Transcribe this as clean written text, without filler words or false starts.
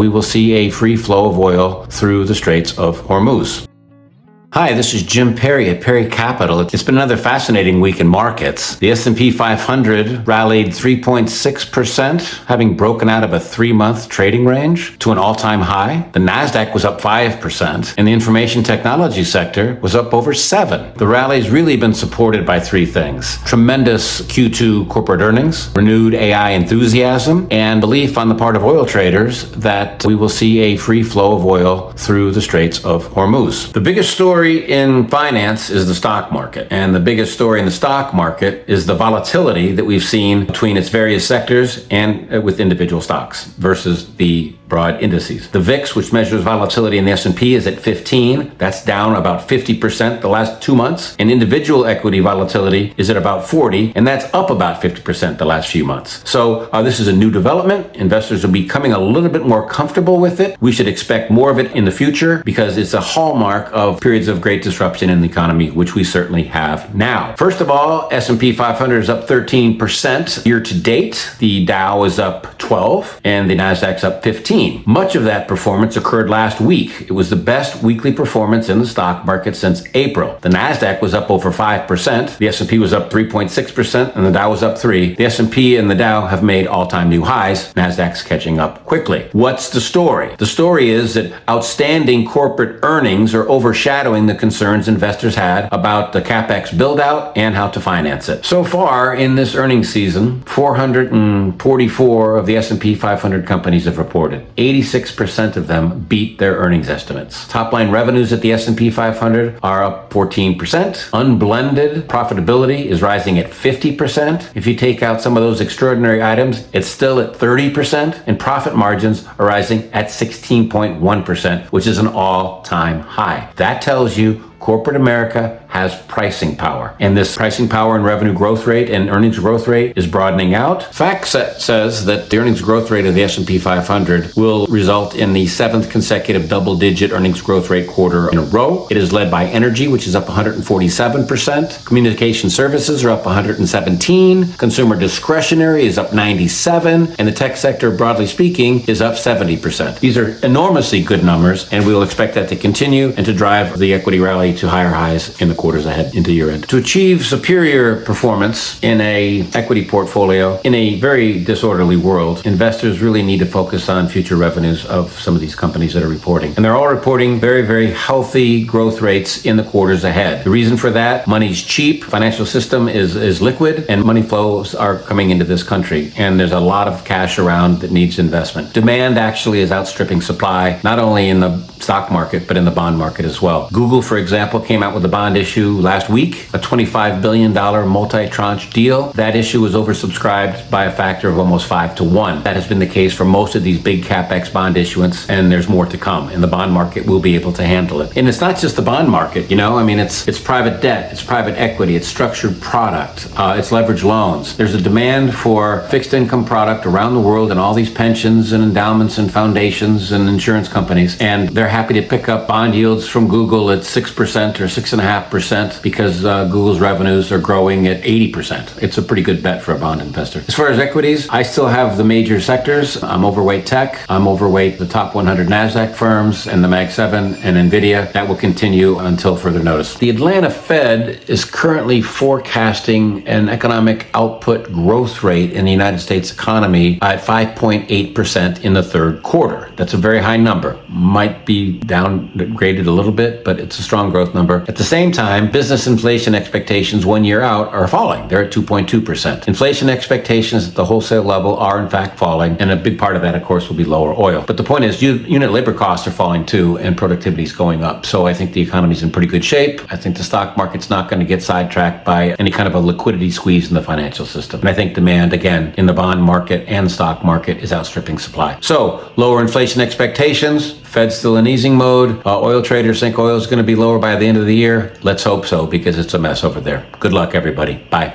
we will see a free flow of oil through the Straits of Hormuz. Hi, this is Jim Perry at Perry Capital. It's been another fascinating week in markets. The S&P 500 rallied 3.6%, having broken out of a 3-month trading range to an all-time high. The Nasdaq was up 5%, and the information technology sector was up over 7%. The rally's really been supported by three things: tremendous Q2 corporate earnings, renewed AI enthusiasm, and belief on the part of oil traders that we will see a free flow of oil through the Straits of Hormuz. The biggest story in finance is the stock market, and the biggest story in the stock market is the volatility that we've seen between its various sectors and with individual stocks versus the broad indices. The VIX, which measures volatility in the S&P, is at 15. That's down about 50% the last 2 months. And individual equity volatility is at about 40, and that's up about 50% the last few months. So this is a new development. Investors are becoming a little bit more comfortable with it. We should expect more of it in the future because it's a hallmark of periods of great disruption in the economy, which we certainly have now. First of all, S&P 500 is up 13% year to date. The Dow is up 12, and the Nasdaq's up 15. Much of that performance occurred last week. It was the best weekly performance in the stock market since April. The Nasdaq was up over 5%. The S&P was up 3.6%, and the Dow was up 3%. The S&P and the Dow have made all-time new highs. Nasdaq's catching up quickly. What's the story? The story is that outstanding corporate earnings are overshadowing the concerns investors had about the CapEx build-out and how to finance it. So far in this earnings season, 444 of the S&P 500 companies have reported. 86% of them beat their earnings estimates. Top-line revenues at the S&P 500 are up 14%. Unblended profitability is rising at 50%. If you take out some of those extraordinary items, it's still at 30%, and profit margins are rising at 16.1%, which is an all-time high. That tells you corporate America has pricing power. And this pricing power and revenue growth rate and earnings growth rate is broadening out. FactSet says that the earnings growth rate of the S&P 500 will result in the 7th consecutive double-digit earnings growth rate quarter in a row. It is led by energy, which is up 147%. Communication services are up 117%. Consumer discretionary is up 97%. And the tech sector, broadly speaking, is up 70%. These are enormously good numbers, and we will expect that to continue and to drive the equity rally to higher highs in the quarters ahead into year end. To achieve superior performance in a equity portfolio in a very disorderly world, investors really need to focus on future revenues of some of these companies that are reporting. And they're all reporting very, very healthy growth rates in the quarters ahead. The reason for that: money's cheap, financial system is liquid, and money flows are coming into this country. And there's a lot of cash around that needs investment. Demand actually is outstripping supply, not only in the stock market, but in the bond market as well. Google, for example, came out with a bond issue last week, a $25 billion multi-tranche deal. That issue was oversubscribed by a factor of almost 5 to 1. That has been the case for most of these big CapEx bond issuance, and there's more to come, and the bond market will be able to handle it. And it's not just the bond market, it's private debt, it's private equity, it's structured product, it's leveraged loans. There's a demand for fixed income product around the world, and all these pensions and endowments and foundations and insurance companies, and they're happy to pick up bond yields from Google at 6% or 6.5% because Google's revenues are growing at 80%. It's a pretty good bet for a bond investor. As far as equities, I still have the major sectors. I'm overweight tech. I'm overweight the top 100 Nasdaq firms and the Mag 7 and NVIDIA. That will continue until further notice. The Atlanta Fed is currently forecasting an economic output growth rate in the United States economy at 5.8% in the third quarter. That's a very high number. Might be downgraded a little bit, but it's a strong growth number. At the same time, business inflation expectations 1 year out are falling. They're at 2.2%. Inflation expectations at the wholesale level are in fact falling, and a big part of that, of course, will be lower oil. But the point is, unit labor costs are falling too, and productivity is going up. So I think the economy's in pretty good shape. I think the stock market's not going to get sidetracked by any kind of a liquidity squeeze in the financial system. And I think demand, again, in the bond market and the stock market is outstripping supply. So lower inflation expectations, Fed's still in easing mode. Oil traders think oil is going to be lower by the end of the year. Let's hope so, because it's a mess over there. Good luck, everybody. Bye.